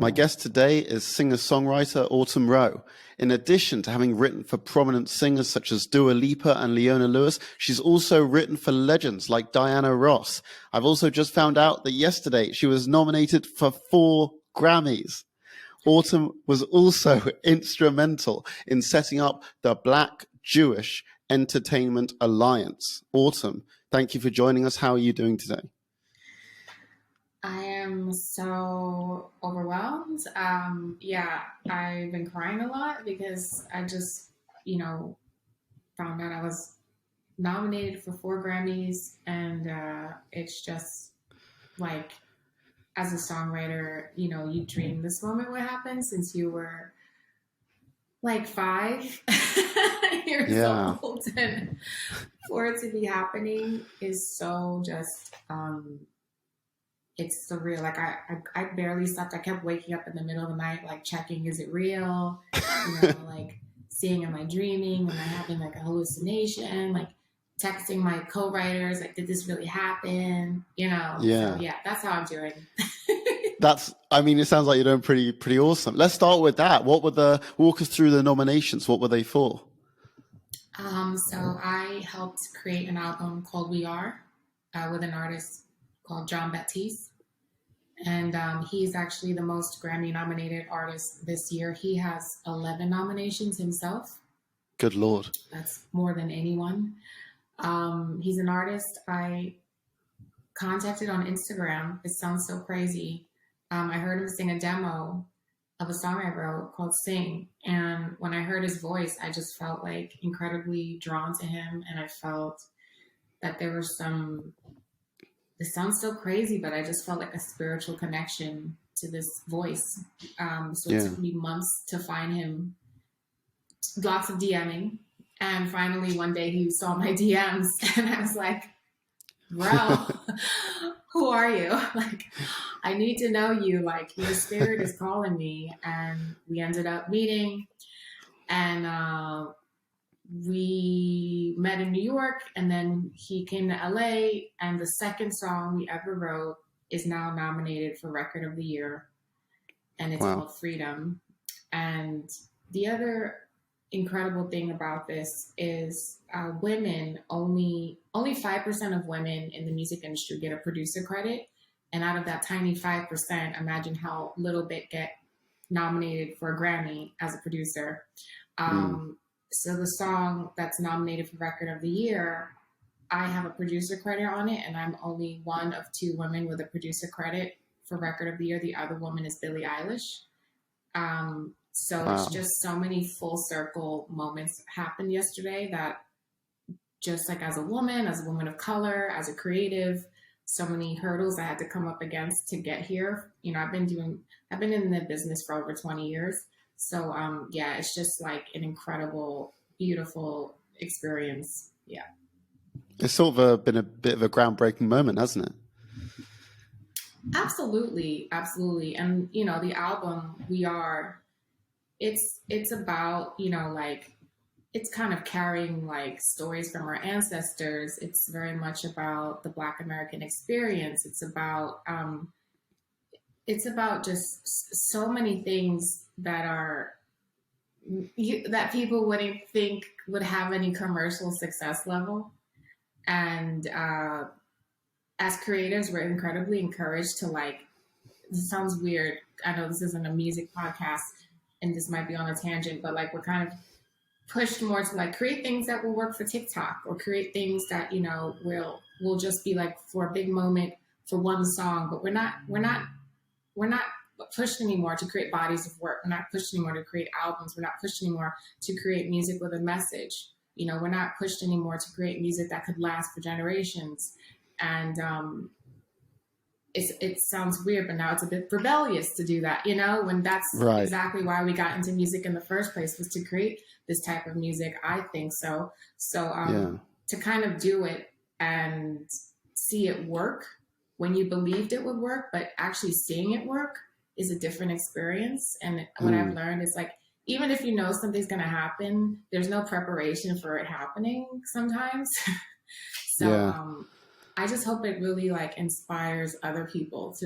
My guest today is singer-songwriter Autumn Rowe. In addition to having written for prominent singers such as Dua Lipa and Leona Lewis, she's also written for legends like Diana Ross. I've also just found out that yesterday she was nominated for 4 Grammys. Autumn was also instrumental in setting up the Black Jewish Entertainment Alliance. Autumn, thank you for joining us. How are you doing today? I am so overwhelmed. I've been crying a lot because I just, found out I was nominated for 4 Grammys, and it's just like, as a songwriter, you dream this moment would happen since you were like 5 years old, and for it to be happening is so just it's surreal. Like I barely slept. I kept waking up in the middle of the night, like checking, is it real? Like seeing, am I dreaming? Am I having like a hallucination? Like texting my co-writers, like, did this really happen? So that's how I'm doing. It sounds like you're doing pretty awesome. Let's start with that. Walk us through the nominations. What were they for? So I helped create an album called We Are with an artist called John Baptiste. And he's actually the most Grammy-nominated artist this year. He has 11 nominations himself. Good Lord. That's more than anyone. He's an artist I contacted on Instagram. It sounds so crazy. I heard him sing a demo of a song I wrote called Sing. And when I heard his voice, I just felt like incredibly drawn to him. And I felt that there was it sounds so crazy, but I just felt like a spiritual connection to this voice. It took me months to find him, lots of DMing. And finally, one day he saw my DMs and I was like, bro, who are you? Like, I need to know you. Like, your spirit is calling me. And we ended up meeting, and we met in New York, and then he came to LA, and the second song we ever wrote is now nominated for Record of the Year, and it's called Freedom. And the other incredible thing about this is women, only 5% of women in the music industry get a producer credit, and out of that tiny 5%, imagine how little bit get nominated for a Grammy as a producer. So the song that's nominated for Record of the Year, I have a producer credit on it, and I'm only one of 2 women with a producer credit for Record of the Year. The other woman is Billie Eilish. It's just so many full circle moments happened yesterday that just like as a woman of color, as a creative, so many hurdles I had to come up against to get here. I've been in the business for over 20 years. So, it's just like an incredible, beautiful experience. Yeah. It's sort of been a bit of a groundbreaking moment, hasn't it? Absolutely. Absolutely. And, the album We Are, it's about, it's kind of carrying like stories from our ancestors. It's very much about the Black American experience. It's about just so many things that that people wouldn't think would have any commercial success level. And as creatives, we're incredibly encouraged to this sounds weird. I know this isn't a music podcast and this might be on a tangent, but we're kind of pushed more to create things that will work for TikTok, or create things that, will just be for a big moment for one song. But we're not pushed anymore to create bodies of work. We're not pushed anymore to create albums. We're not pushed anymore to create music with a message. We're not pushed anymore to create music that could last for generations. And it sounds weird, but now it's a bit rebellious to do that, when that's exactly why we got into music in the first place, was to create this type of music, I think so. So to kind of do it and see it work when you believed it would work, but actually seeing it work is a different experience. And what I've learned is even if something's going to happen, there's no preparation for it happening sometimes. I just hope it really inspires other people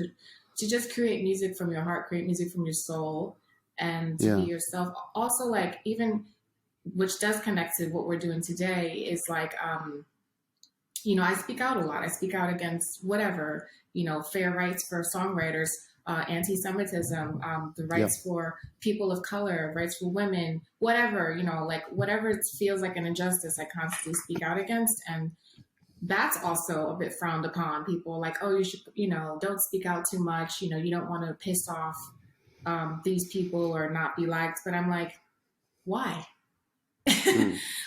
to just create music from your heart, create music from your soul, and to be yourself. Also, like, even, which does connect to what we're doing today, is like, you know, I speak out a lot. I speak out against whatever, you know, fair rights for songwriters, anti-Semitism, the rights for people of color, rights for women, whatever, you know, like whatever it feels like an injustice, I constantly speak out against. And that's also a bit frowned upon. People like, oh, you should, you know, don't speak out too much. You know, you don't want to piss off these people or not be liked. But I'm like, why?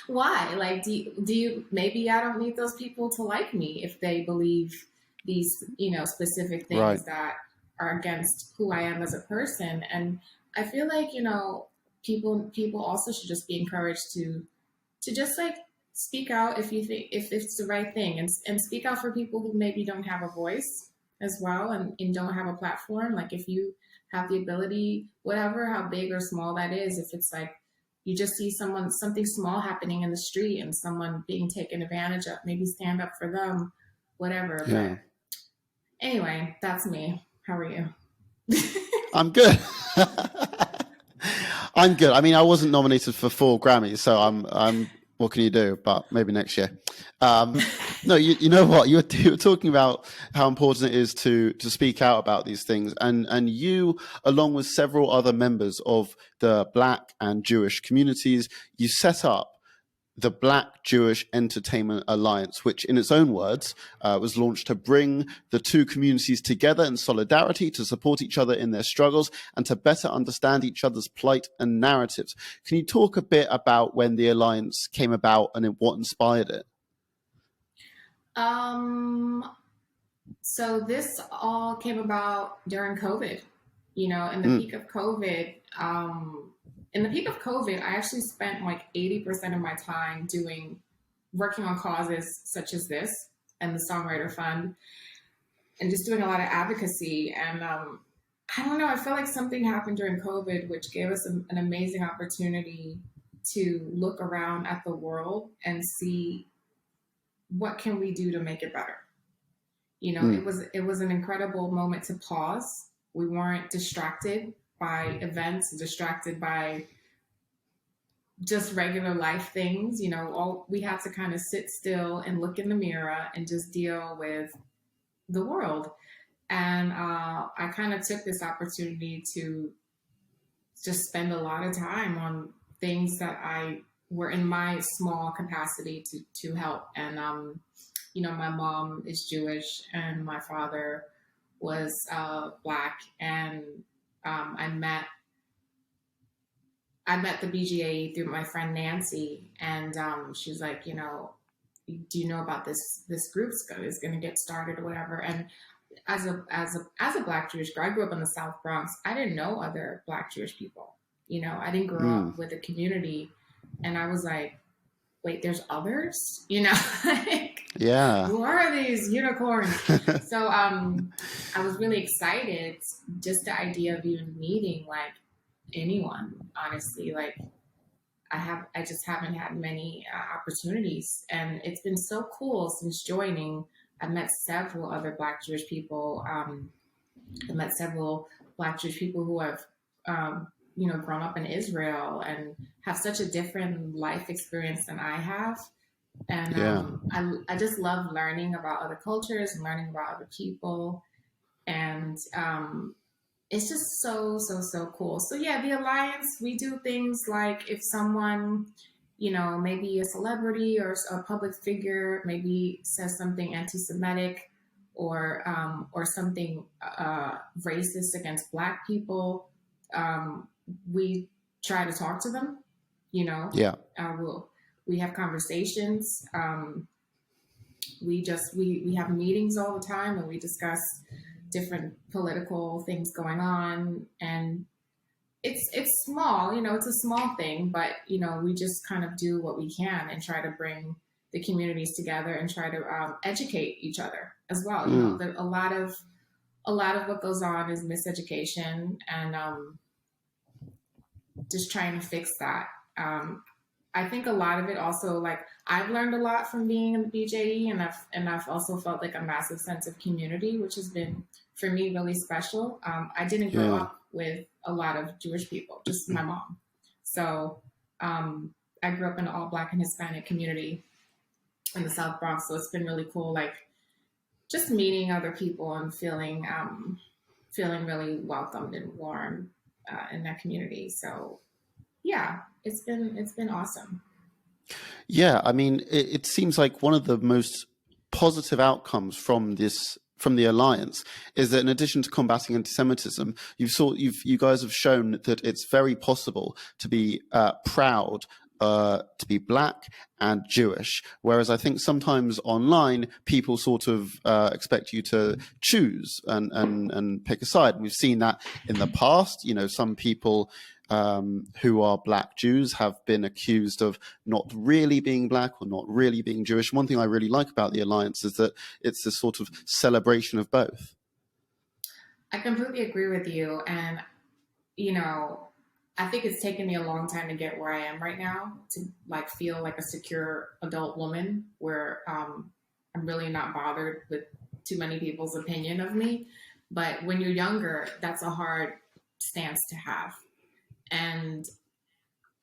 Why? Like, do you, maybe I don't need those people to like me if they believe these, you know, specific things that are against who I am as a person. And I feel like, you know, people also should just be encouraged to just like speak out if you think, if it's the right thing, and speak out for people who maybe don't have a voice as well, and don't have a platform. Like, if you have the ability, whatever, how big or small that is, if it's like, you just see something small happening in the street and someone being taken advantage of, maybe stand up for them, whatever. Yeah. But anyway, that's me. How are you? I'm good. I'm good. I mean, I wasn't nominated for 4 Grammys, so I'm. What can you do? But maybe next year. No, you know what? You were talking about how important it is to speak out about these things, and you, along with several other members of the Black and Jewish communities, you set up the Black Jewish Entertainment Alliance, which in its own words was launched to bring the two communities together in solidarity, to support each other in their struggles, and to better understand each other's plight and narratives. Can you talk a bit about when the alliance came about and what inspired it? So this all came about during COVID, you know, in the peak of COVID. In the peak of COVID, I actually spent like 80% of my time working on causes such as this and the Songwriter Fund, and just doing a lot of advocacy. And I don't know, I felt like something happened during COVID, which gave us an amazing opportunity to look around at the world and see what can we do to make it better. You know, it was an incredible moment to pause. We weren't distracted by events, distracted by just regular life things. You know, all we had to kind of sit still and look in the mirror and just deal with the world. And I kind of took this opportunity to just spend a lot of time on things that I were in my small capacity to help. And you know, my mom is Jewish and my father was Black, and I met the BGA through my friend Nancy, and she's like, you know, do you know about this group is going to get started or whatever? And as a Black Jewish girl, I grew up in the South Bronx. I didn't know other Black Jewish people. You know, I didn't grow up with a community, and I was like, wait, there's others, you know? Like, yeah, who are these unicorns? So I was really excited, just the idea of even meeting like anyone, honestly. Like, I just haven't had many opportunities, and it's been so cool since joining. I've met several other Black Jewish people. I met several Black Jewish people who have you know, grown up in Israel and have such a different life experience than I have. And I just love learning about other cultures and learning about other people. And it's just so cool. So yeah, the Alliance, we do things like if someone, you know, maybe a celebrity or a public figure maybe says something anti-Semitic or something racist against Black people, we try to talk to them, you know. We have conversations. We have meetings all the time, and we discuss different political things going on. And it's small, you know, it's a small thing, but you know, we just kind of do what we can and try to bring the communities together and try to educate each other as well. You know, a lot of what goes on is miseducation, and just trying to fix that. I think a lot of it also, like, I've learned a lot from being in the BJE, and I've also felt like a massive sense of community, which has been for me, really special. I didn't grow up with a lot of Jewish people, just my mom. So I grew up in an all Black and Hispanic community in the South Bronx. So it's been really cool, like just meeting other people and feeling really welcomed and warm in that community. So yeah, it's been awesome. Yeah, I mean, it seems like one of the most positive outcomes from the alliance is that in addition to combating anti-Semitism, you guys have shown that it's very possible to be proud to be Black and Jewish, whereas I think sometimes online people sort of expect you to choose and pick a side. And we've seen that in the past. You know, some people who are Black Jews have been accused of not really being Black or not really being Jewish. One thing I really like about the alliance is that it's a sort of celebration of both. I completely agree with you, and you know, I think it's taken me a long time to get where I am right now, to like feel like a secure adult woman where I'm really not bothered with too many people's opinion of me. But when you're younger, that's a hard stance to have. And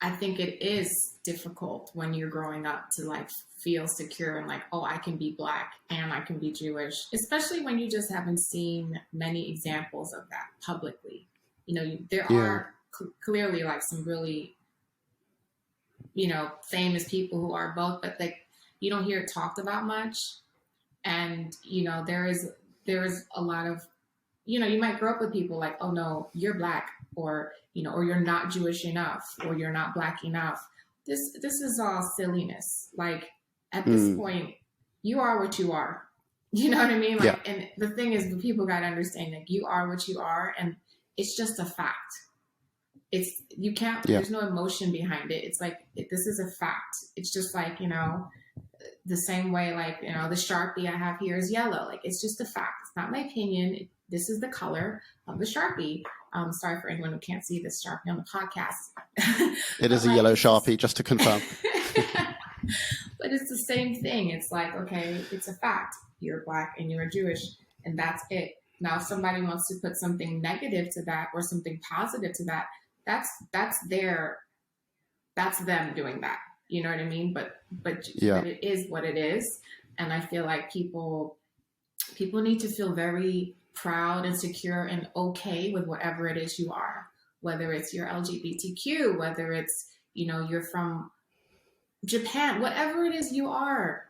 I think it is difficult when you're growing up to like feel secure and like, oh, I can be Black and I can be Jewish, especially when you just haven't seen many examples of that publicly. You know, there are clearly like some really, you know, famous people who are both, but like you don't hear it talked about much. And, you know, there is a lot of, you know, you might grow up with people like, oh no, you're Black, or, you know, or you're not Jewish enough, or you're not Black enough. This is all silliness. Like at this point, you are what you are. You know what I mean? Like, and the thing is, the people got to understand that you are what you are, and it's just a fact. You can't, there's no emotion behind it. It's like, this is a fact. It's just like, you know, the same way, like, you know, the Sharpie I have here is yellow. Like, it's just a fact. It's not my opinion. This is the color of the Sharpie. Sorry for anyone who can't see this Sharpie on the podcast. It is a yellow Sharpie, just to confirm. But it's the same thing. It's like, okay, it's a fact. You're Black and you're Jewish, and that's it. Now, if somebody wants to put something negative to that or something positive to that, that's them doing that. You know what I mean? But it is what it is. And I feel like people need to feel very proud and secure and okay with whatever it is you are, whether it's your LGBTQ, whether it's, you know, you're from Japan, whatever it is you are,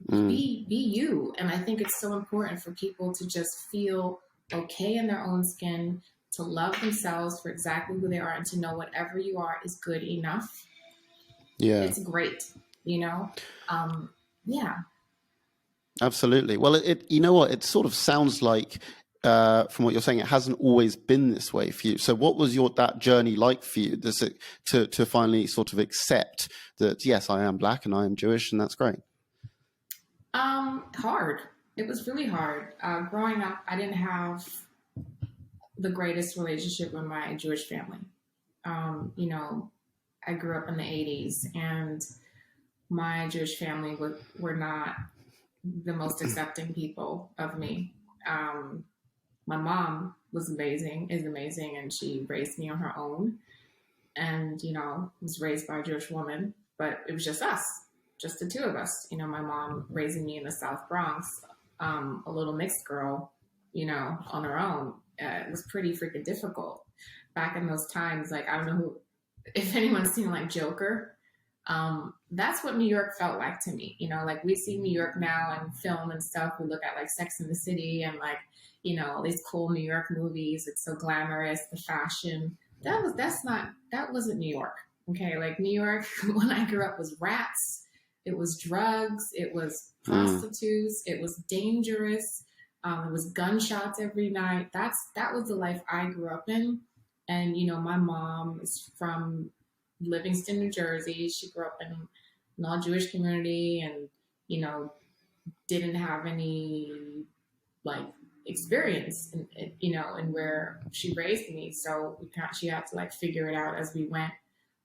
be you. And I think it's so important for people to just feel okay in their own skin, to love themselves for exactly who they are, and to know whatever you are is good enough. Yeah. It's great, you know? Yeah. Absolutely. Well, you know what? It sort of sounds like, from what you're saying, it hasn't always been this way for you. So what was that journey like for you, to finally sort of accept that, yes, I am Black and I am Jewish, and that's great? Hard. It was really hard. Growing up, I didn't have the greatest relationship with my Jewish family. You know, I grew up in the 80s, and my Jewish family were not the most accepting people of me. My mom is amazing, and she raised me on her own, and, you know, was raised by a Jewish woman, but it was just us, just the two of us. You know, my mom raising me in the South Bronx, a little mixed girl, you know, on her own. It was pretty freaking difficult back in those times. Like, I don't know if anyone's seen like Joker. That's what New York felt like to me. You know, like we see New York now in film and stuff. We look at like Sex and the City and like, you know, these cool New York movies. It's so glamorous, the fashion. That wasn't New York. Okay. Like New York, when I grew up, was rats. It was drugs. It was prostitutes. It was dangerous. It was gunshots every night. That was the life I grew up in. And, you know, my mom is from Livingston, New Jersey. She grew up in an all-Jewish community and, you know, didn't have any, like, experience, you know, in where she raised me. So she had to, like, figure it out as we went.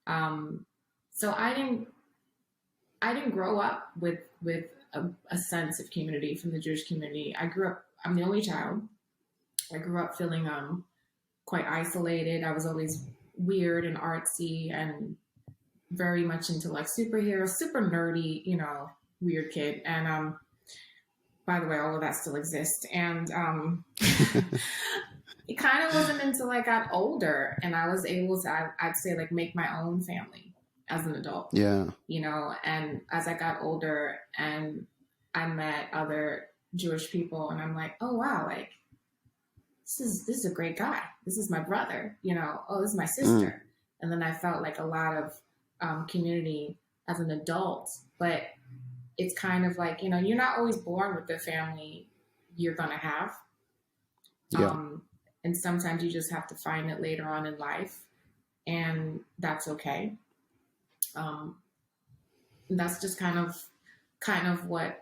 So I didn't grow up with a sense of community from the Jewish community. I'm the only child. I grew up feeling quite isolated. I was always weird and artsy and very much into like superheroes, super nerdy, you know, weird kid. And by the way, all of that still exists. And it kind of wasn't until I got older and I was able to, I'd say, like, make my own family as an adult. Yeah. You know, and as I got older and I met other Jewish people, and I'm like, oh wow, like this is a great guy. This is my brother. You know, oh, this is my sister. And then I felt like a lot of community as an adult, but it's kind of like, you know, you're not always born with the family you're gonna have. Yeah. And sometimes you just have to find it later on in life, and that's okay. That's just kind of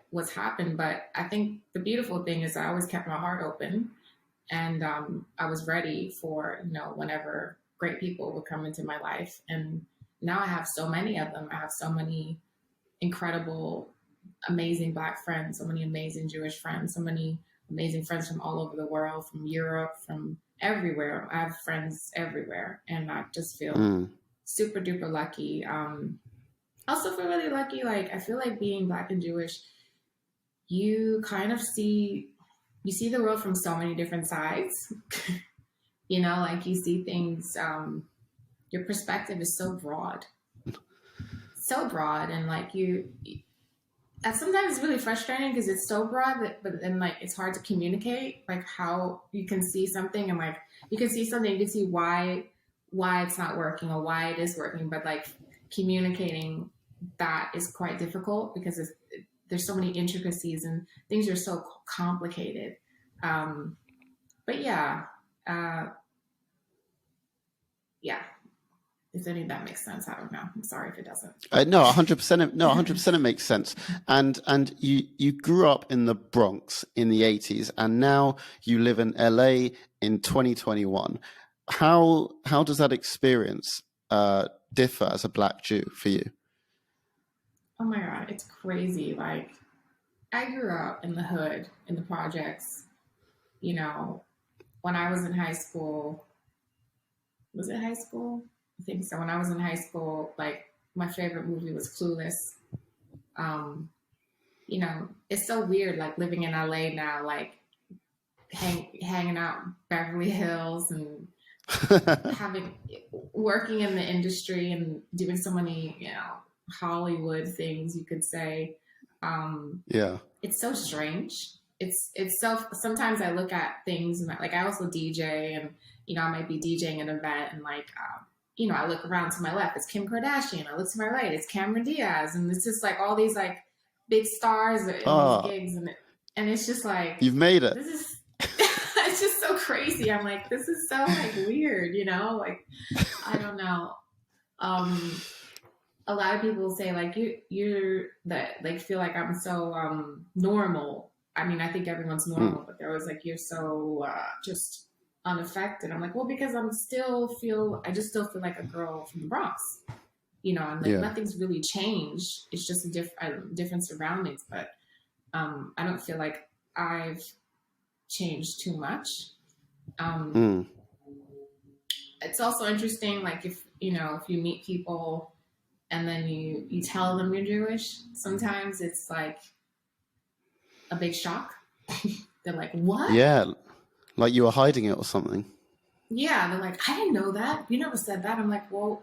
what's happened. But I think the beautiful thing is I always kept my heart open, and I was ready for, you know, whenever great people would come into my life. And now I have so many of them. I have so many incredible, amazing Black friends, so many amazing Jewish friends, so many amazing friends from all over the world, from Europe, from everywhere. I have friends everywhere, and I just feel super duper lucky. Also feel really lucky. Like, I feel like being Black and Jewish, you kind of see the world from so many different sides. You know, like you see things, your perspective is so broad, and like that sometimes it's really frustrating because it's so broad, but then like it's hard to communicate like how you can see something, and like you can see why it's not working or why it is working, but like communicating that is quite difficult because there's so many intricacies and things are so complicated. But yeah, if any of that makes sense, I don't know. I'm sorry if it doesn't. No, 100%. No, 100%. It makes sense. And you grew up in the Bronx in the 80s, and now you live in LA in 2021. How does that experience differ as a Black Jew for you? Oh my God, it's crazy. Like, I grew up in the hood, in the projects. You know, when I was in high school, was it high school? I think so. When I was in high school, like, my favorite movie was Clueless. You know, it's so weird, like, living in LA now, like, hanging out in Beverly Hills and working in the industry and doing so many, you know, Hollywood things, you could say. Yeah. It's so strange. It's so, sometimes I look at things and like I also DJ, and you know, I might be DJing an event and like you know, I look around to my left, it's Kim Kardashian. I look to my right, it's Cameron Diaz, and it's just like all these like big stars in these gigs, and it's just like, you've made it. This is it's just so crazy. I'm like, this is so like weird, you know, like I don't know. A lot of people say like you're that, like, feel like I'm so normal. I mean, I think everyone's normal, but they're always like, you're so just unaffected. I'm like, well, because I just still feel like a girl from the Bronx, you know, and like nothing's really changed. It's just a different surroundings, but I don't feel like I've changed too much. It's also interesting, like, if you meet people and then you tell them you're Jewish, sometimes it's like a big shock. They're like, what? Yeah, like you were hiding it or something. Yeah, they're like, I didn't know that. You never said that. I'm like, well,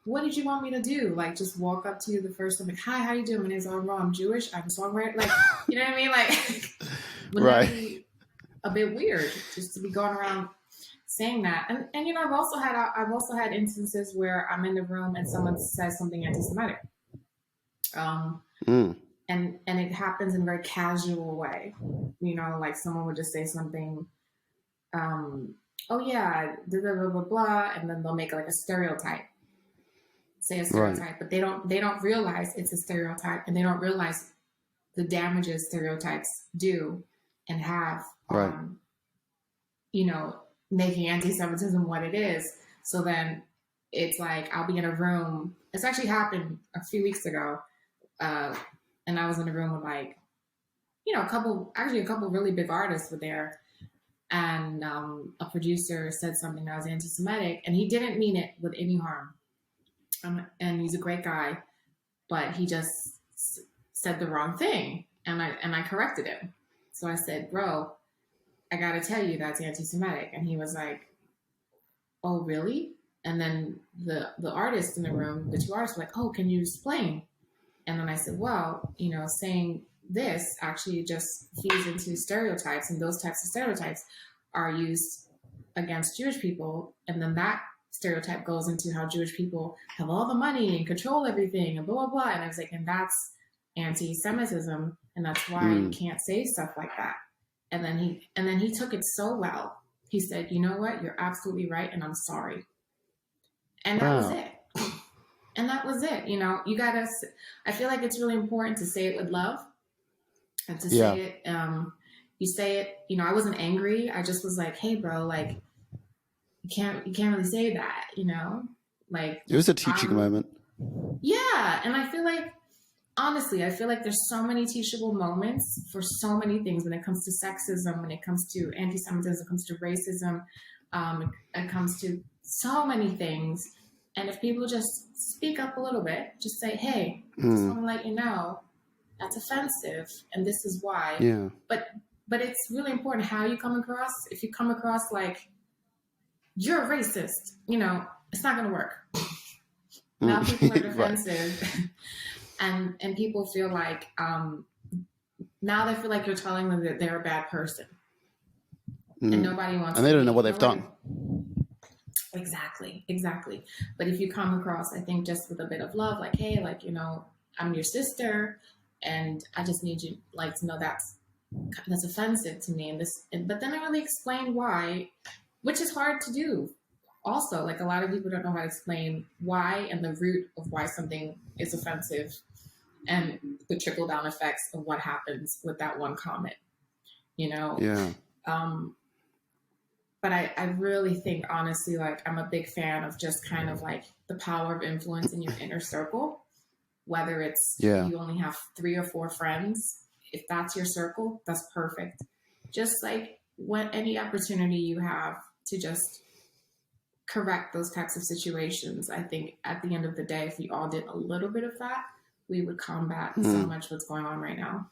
what did you want me to do? Like, just walk up to you the first time, like, hi, how you doing? My name's Autumn Rowe. I'm Jewish. I'm a songwriter. Like, you know what I mean? Like, wouldn't that be a bit weird just to be going around saying that? And you know, I've also had instances where I'm in the room and someone says something anti-Semitic. And it happens in a very casual way. You know, like someone would just say something, oh yeah, blah, blah, blah, blah, and then they'll make like a stereotype. Say a stereotype, but they don't realize it's a stereotype, and they don't realize the damages stereotypes do and have on, you know, making anti-Semitism what it is. So then it's like, I'll be in a room. It's actually happened a few weeks ago. And I was in a room with like, you know, a couple really big artists were there. and a producer said something that was anti-Semitic, and he didn't mean it with any harm. And he's a great guy, but he just said the wrong thing, and I corrected him. So I said, "Bro, I gotta tell you that's anti-Semitic," and he was like, "Oh, really?" And then the artists in the room, the two artists, were like, "Oh, can you explain?" And then I said, "Well, saying this actually just feeds into stereotypes, and those types of stereotypes are used against Jewish people, and then that stereotype goes into how Jewish people have all the money and control everything and blah blah blah." And I was like, and that's anti-Semitism, and that's why you can't say stuff like that. And then he took it so well. He said, "You know what? You're absolutely right, and I'm sorry." And that was it. And that was it. You gotta. I feel like it's really important to say it with love, and to say it. You say it. I wasn't angry. I just was like, "Hey, bro, like, you can't really say that." Like, it was a teaching moment. Yeah, and I feel like, honestly, there's so many teachable moments for so many things when it comes to sexism, when it comes to anti-Semitism, when it comes to racism, it comes to so many things. And if people just speak up a little bit, just say, "Hey, I just want to let you know that's offensive, and this is why." Yeah. But it's really important how you come across. If you come across like you're a racist, it's not going to work. Now people are defensive. Right. And people feel like, now they feel like you're telling them that they're a bad person. And nobody wants to. And they don't know what they've done. Exactly. But if you come across, I think, just with a bit of love, like, "Hey, like, I'm your sister, and I just need you, like, to know that's offensive to me." But then I really explain why, which is hard to do. Also, like, a lot of people don't know how to explain why and the root of why something is offensive, and the trickle-down effects of what happens with that one comment, Yeah. But I really think, honestly, like, I'm a big fan of just kind of like the power of influence in your inner circle, whether it's you only have 3 or 4 friends. If that's your circle, that's perfect. Just like any opportunity you have to just correct those types of situations, I think at the end of the day, if we all did a little bit of that, we would combat so much what's going on right now.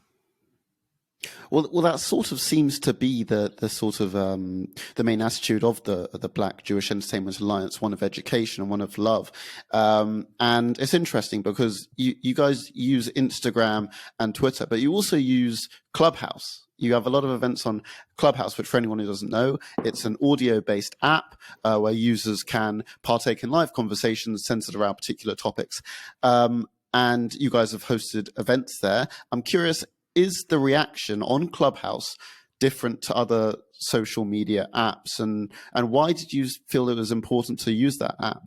Well, that sort of seems to be the sort of the main attitude of the Black Jewish Entertainment Alliance, one of education and one of love. And it's interesting because you guys use Instagram and Twitter, but you also use Clubhouse. You have a lot of events on Clubhouse, which, for anyone who doesn't know, it's an audio-based app where users can partake in live conversations centered around particular topics. And you guys have hosted events there. I'm curious, is the reaction on Clubhouse different to other social media apps? And why did you feel it was important to use that app?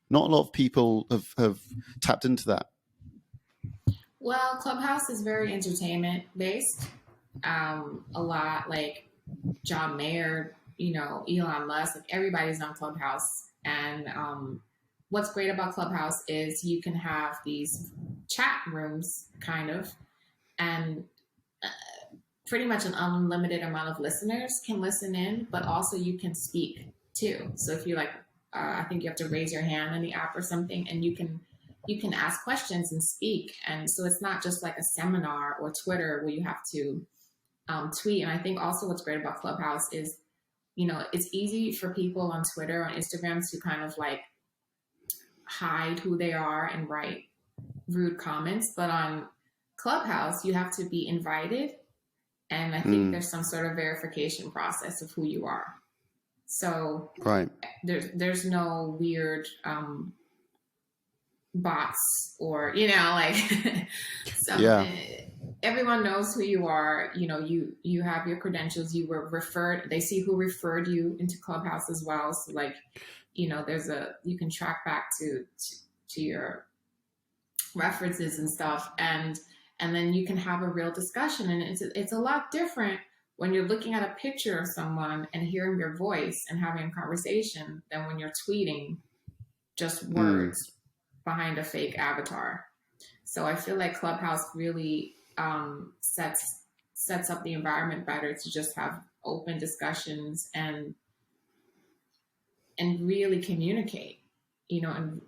Not a lot of people have tapped into that. Well, Clubhouse is very entertainment-based. A lot like John Mayer, Elon Musk, like, everybody's on Clubhouse. And what's great about Clubhouse is you can have these chat rooms, kind of, and pretty much an unlimited amount of listeners can listen in, but also you can speak too. So if you like, I think you have to raise your hand in the app or something, and you can ask questions and speak. And so it's not just like a seminar or Twitter where you have to tweet. And I think also what's great about Clubhouse is, it's easy for people on Twitter, on Instagram, to kind of like hide who they are and write rude comments. But on Clubhouse, you have to be invited. And I think there's some sort of verification process of who you are. So right. There's no weird bots or, everyone knows who you are. You have your credentials. You were referred. They see who referred you into Clubhouse as well. So you can track back to your references and stuff. And then you can have a real discussion. And it's a lot different when you're looking at a picture of someone and hearing their voice and having a conversation than when you're tweeting just words behind a fake avatar. So I feel like Clubhouse really sets up the environment better to just have open discussions and really communicate, you know, and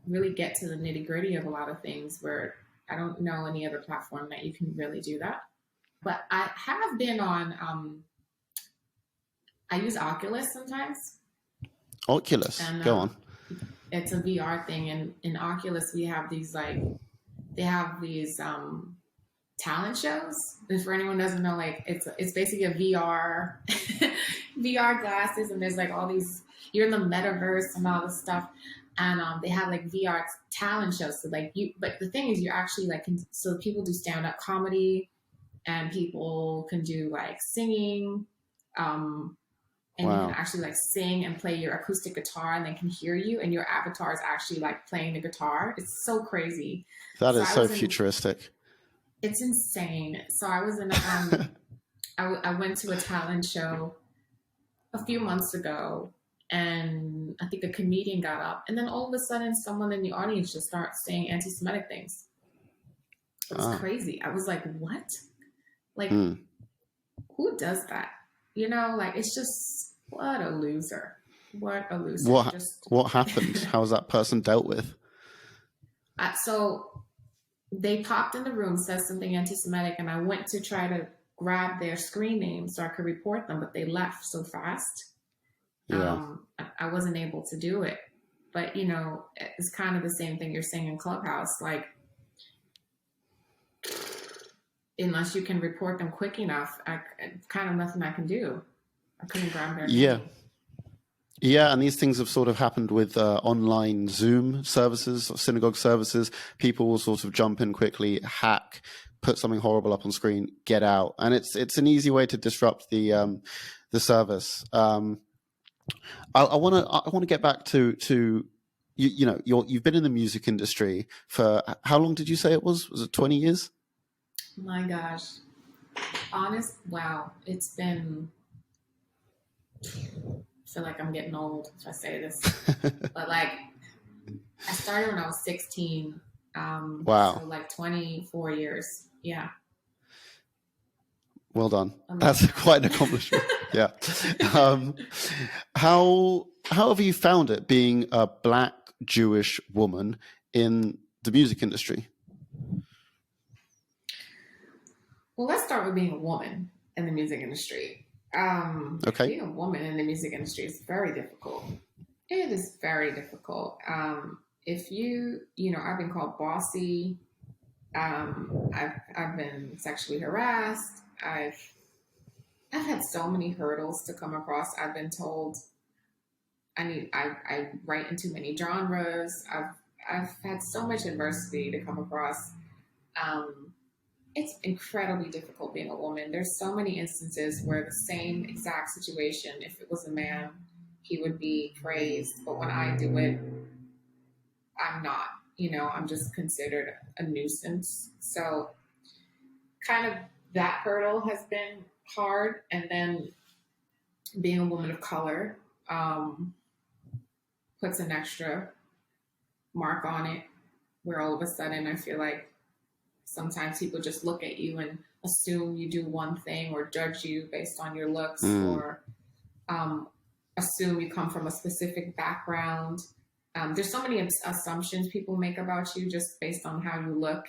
really get to the nitty gritty of a lot of things, where I don't know any other platform that you can really do that. But I have been on, I use Oculus sometimes. Oculus, and, go on. It's a VR thing. And in Oculus, we have these they have these talent shows. And for anyone who doesn't know, like it's basically a VR VR glasses, and there's like all these, you're in the metaverse and all this stuff. And they have like VR talent shows. So like but the thing is, you actually like so people do stand-up comedy, and people can do like singing, and you can actually like sing and play your acoustic guitar, and they can hear you, and your avatar is actually like playing the guitar. It's so crazy. That is so futuristic. It's insane. So I was in I went to a talent show a few months ago, and I think a comedian got up, and then all of a sudden someone in the audience just starts saying anti-Semitic things. It was crazy. I was like, what? Like, who does that? You know, like, it's just, what a loser. What a loser. What happened? How was that person dealt with? So they popped in the room, said something anti-Semitic, and I went to try to grab their screen name so I could report them, but they left so fast. I wasn't able to do it. But, you know, it's kind of the same thing you're saying in Clubhouse. Like, unless you can report them quick enough, kind of nothing I can do. I couldn't grab their name. Yeah, and these things have sort of happened with online Zoom services, or synagogue services. People will sort of jump in quickly, hack, put something horrible up on screen, get out, and it's an easy way to disrupt the service. I want to get back to you know, you've been in the music industry for how long did you say it was? Was it 20 years? My gosh, wow, it's been. I feel like I'm getting old if I say this, but like I started when I was 16. Wow. So like 24 years. Yeah. Well done. That's quite an accomplishment. Yeah. How have you found it being a Black Jewish woman in the music industry? Well, let's start with being a woman in the music industry. Okay. Being a woman in the music industry is very difficult. It is very difficult. If you know, I've been called bossy. I've been sexually harassed. I've had so many hurdles to come across. I've been told I write in too many genres. I've had so much adversity to come across. It's incredibly difficult being a woman. There's so many instances where the same exact situation, if it was a man, he would be praised. But when I do it, I'm not, you know, I'm just considered a nuisance. So kind of that hurdle has been hard. And then being a woman of color puts an extra mark on it, where all of a sudden I feel like sometimes people just look at you and assume you do one thing, or judge you based on your looks, or assume you come from a specific background. There's so many assumptions people make about you just based on how you look.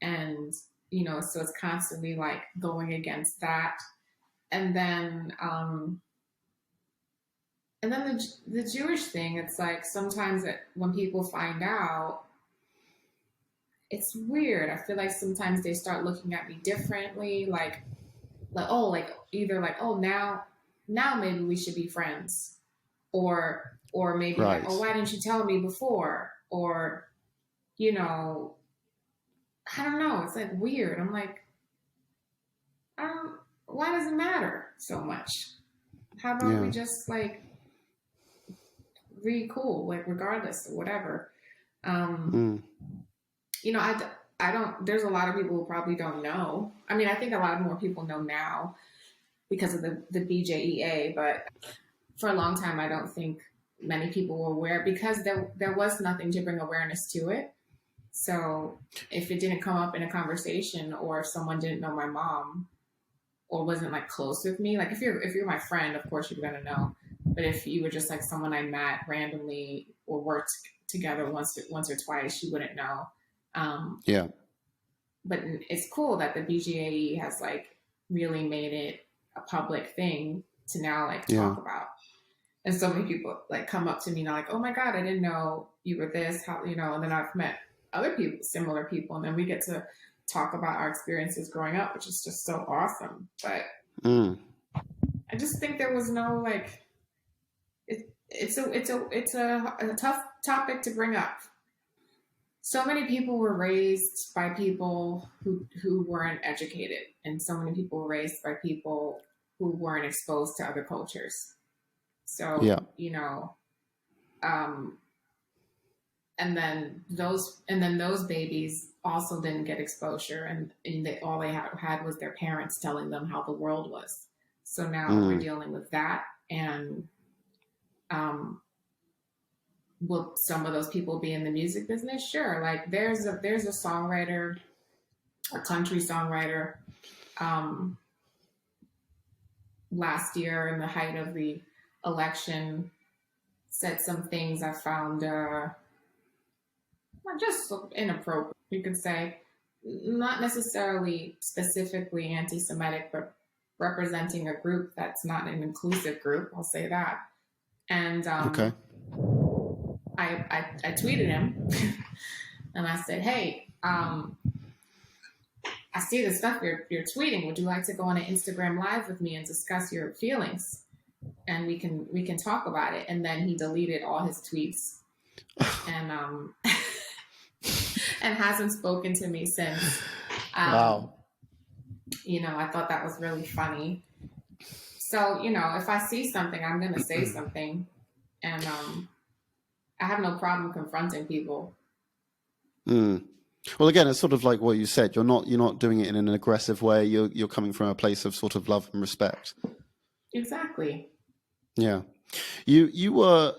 And, you know, so it's constantly like going against that. And then the Jewish thing, it's like sometimes when people find out, it's weird. I feel like sometimes they start looking at me differently, like either like, oh, now maybe we should be friends, or maybe right. like, oh, why didn't you tell me before? Or, you know, I don't know. It's like weird. I'm like, why does it matter so much? How about we just like be cool, like regardless or whatever. You know, I don't, there's a lot of people who probably don't know. I mean, I think a lot more people know now because of the BJEA, but for a long time, I don't think many people were aware, because there was nothing to bring awareness to it. So if it didn't come up in a conversation, or if someone didn't know my mom, or wasn't like close with me. Like if you're my friend, of course you're gonna know. But if you were just like someone I met randomly or worked together once or twice, you wouldn't know. Yeah. But it's cool that the BGAE has like really made it a public thing to now like talk about. And so many people like come up to me now like, oh my God, I didn't know you were this, how, you know, and then I've met other people, similar people, and then we get to talk about our experiences growing up, which is just so awesome. But I just think there was no like, it's a tough topic to bring up. So many people were raised by people who weren't educated, and so many people were raised by people who weren't exposed to other cultures. So, you know, and then those babies also didn't get exposure, and all they had was their parents telling them how the world was. So now we're dealing with that, and will some of those people be in the music business? Sure. Like there's a songwriter, a country songwriter, last year in the height of the election said some things I found not just inappropriate, you could say, not necessarily specifically anti-Semitic, but representing a group that's not an inclusive group. I'll say that. And I tweeted him and I said, hey, I see the stuff you're tweeting. Would you like to go on an Instagram Live with me and discuss your feelings? And we can talk about it. And then he deleted all his tweets and and hasn't spoken to me since. Wow. You know, I thought that was really funny. So, you know, if I see something, I'm going to say something. And I have no problem confronting people. Well, again, it's sort of like what you said. You're not doing it in an aggressive way. You're coming from a place of sort of love and respect. Exactly. Yeah. You were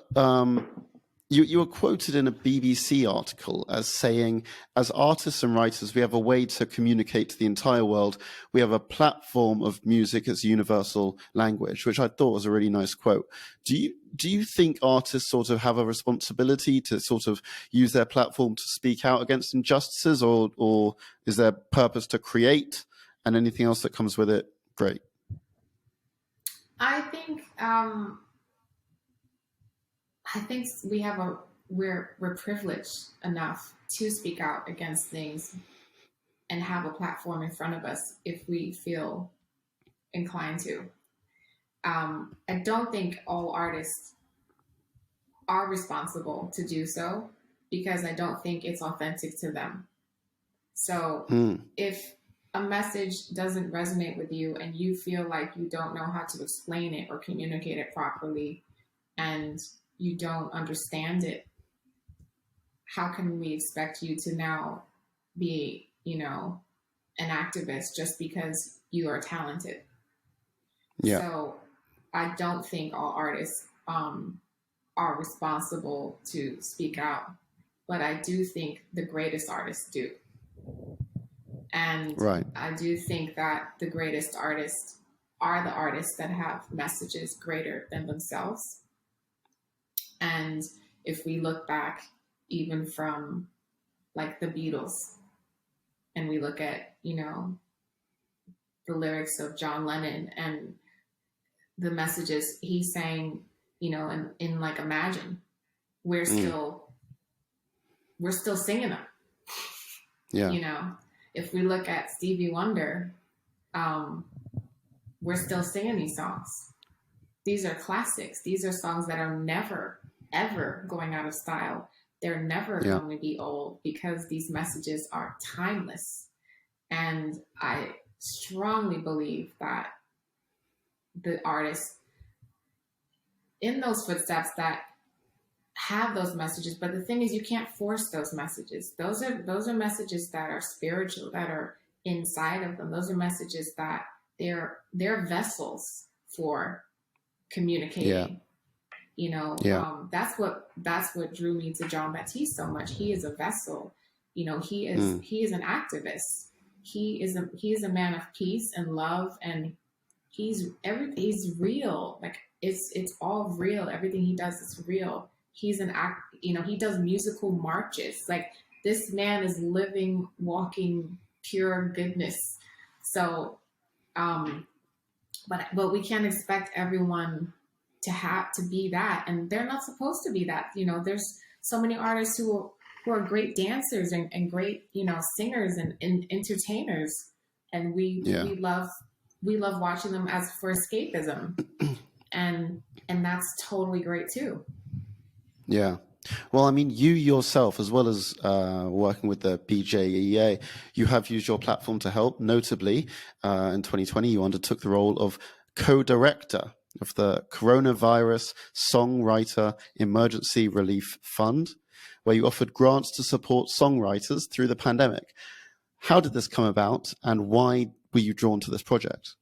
you were quoted in a BBC article as saying, as artists and writers, we have a way to communicate to the entire world. We have a platform of music as universal language, which I thought was a really nice quote. Do you think artists sort of have a responsibility to sort of use their platform to speak out against injustices, or is their purpose to create and anything else that comes with it? Great. I think we're privileged enough to speak out against things and have a platform in front of us if we feel inclined to. I don't think all artists are responsible to do so because I don't think it's authentic to them. So if a message doesn't resonate with you and you feel like you don't know how to explain it or communicate it properly and you don't understand it, how can we expect you to now be, you know, an activist just because you are talented? Yeah. So I don't think all artists are responsible to speak out, but I do think the greatest artists do. And I do think that the greatest artists are the artists that have messages greater than themselves. And if we look back even from like the Beatles and we look at, you know, the lyrics of John Lennon and the messages he's saying, you know, in like Imagine, we're still singing them. Yeah. You know, if we look at Stevie Wonder, we're still singing these songs. These are classics. These are songs that are never, ever going out of style. They're never going to be old because these messages are timeless. And I strongly believe that the artists in those footsteps that have those messages, but the thing is, you can't force those messages. Those are messages that are spiritual, that are inside of them. Those are messages that they're vessels for communicating. Yeah. You know, that's what drew me to John Baptiste so much. He is a vessel. You know, he is an activist. he is a man of peace and love, and he's real. Like it's all real. Everything he does is real. He's an act, he does musical marches. Like this man is living, walking pure goodness. So, but we can't expect everyone to be that, and they're not supposed to be that. There's so many artists who are great dancers and great, singers and entertainers, and we love watching them as for escapism, and that's totally great too. Yeah. Well, I mean, you yourself, as well as working with the BJEA, you have used your platform to help. Notably, in 2020, you undertook the role of co-director of the Coronavirus Songwriter Emergency Relief Fund, where you offered grants to support songwriters through the pandemic. How did this come about, and why were you drawn to this project?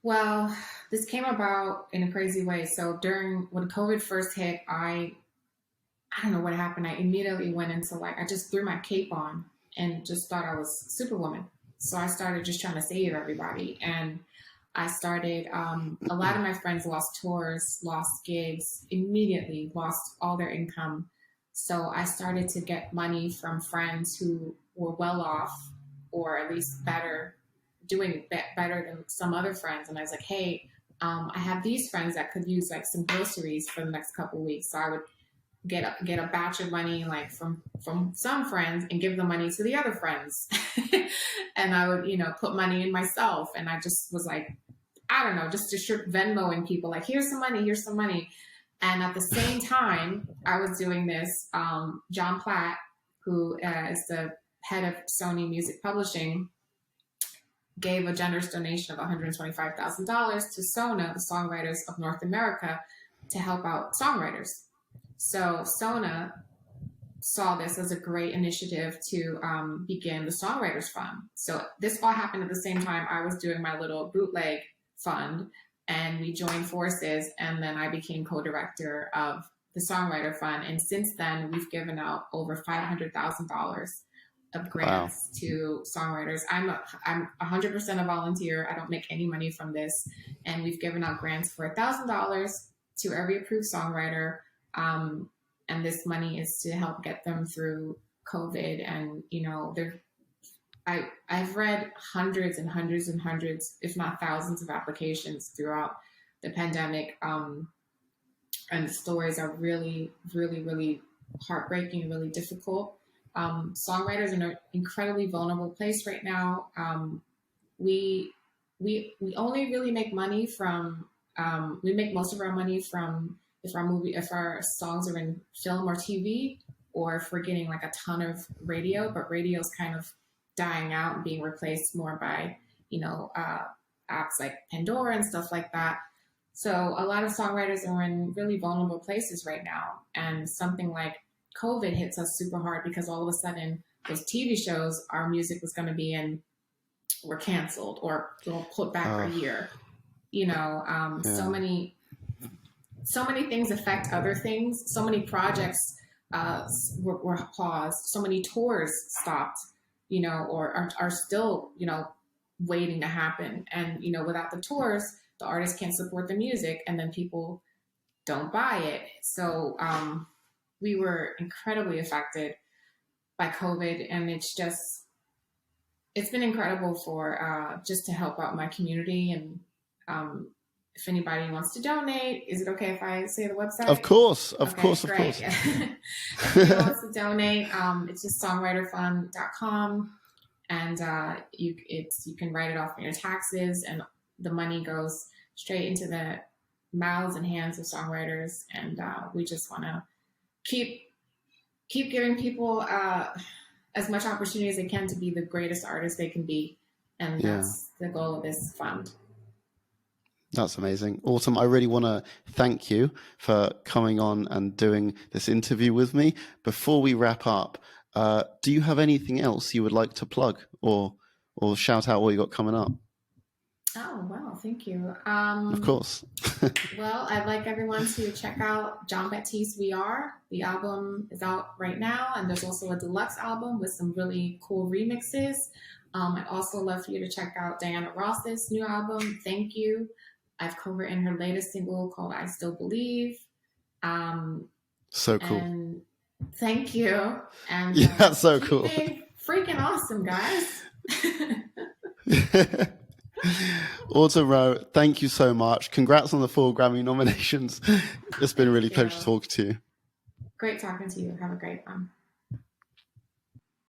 Well, this came about in a crazy way. So when COVID first hit, I don't know what happened. I immediately went into I just threw my cape on and just thought I was Superwoman. So I started just trying to save everybody. And I started, a lot of my friends lost tours, lost gigs, immediately lost all their income. So I started to get money from friends who were well off, or at least doing better than some other friends. And I was like, hey, I have these friends that could use some groceries for the next couple of weeks. So I would get a batch of money from some friends and give the money to the other friends. And I would, put money in myself. And I just was I don't know, just Venmoing people, here's some money. And at the same time, I was doing this, John Platt, who is the head of Sony Music Publishing, gave a generous donation of $125,000 to SONA, the Songwriters of North America, to help out songwriters. So SONA saw this as a great initiative to begin the Songwriters Fund. So this all happened at the same time I was doing my little bootleg fund, and we joined forces, and then I became co-director of the Songwriter Fund. And since then, we've given out over $500,000 of grants to songwriters. I'm 100% a volunteer. I don't make any money from this. And we've given out grants for $1,000 to every approved songwriter. And this money is to help get them through COVID. And, I've read hundreds and hundreds and hundreds, if not thousands of applications throughout the pandemic. And the stories are really, really, really heartbreaking and really difficult. Songwriters are in an incredibly vulnerable place right now. We only really make money from, we make most of our money from if our songs are in film or TV, or if we're getting a ton of radio, but radio's kind of dying out and being replaced more by, apps like Pandora and stuff like that. So a lot of songwriters are in really vulnerable places right now. And something like COVID hits us super hard because all of a sudden those TV shows our music was going to be in were canceled or put back for a year. So many things affect other things. So many projects were paused. So many tours stopped, or are still, waiting to happen. And, without the tours, the artists can't support the music, and then people don't buy it. So we were incredibly affected by COVID, and it's been incredible for just to help out my community. And if anybody wants to donate, is it okay if I say the website? Of course. Of course. If anyone wants to donate, it's just songwriterfund.com, and you can write it off on your taxes, and the money goes straight into the mouths and hands of songwriters. And we just want to keep giving people as much opportunity as they can to be the greatest artists they can be, and that's the goal of this fund. That's amazing. Autumn, I really want to thank you for coming on and doing this interview with me. Before we wrap up, do you have anything else you would like to plug or shout out what you got coming up? Oh, wow. Thank you. Of course. Well, I'd like everyone to check out John Baptiste We Are. The album is out right now, and there's also a deluxe album with some really cool remixes. I'd also love for you to check out Diana Ross's new album, Thank You. I've co-written her latest single called I Still Believe. So cool. And thank you. And yeah, so cool. Being freaking awesome, guys. Autumn Rowe, thank you so much. Congrats on the 4 Grammy nominations. It's been a really pleasure talking to you. Great talking to you. Have a great one.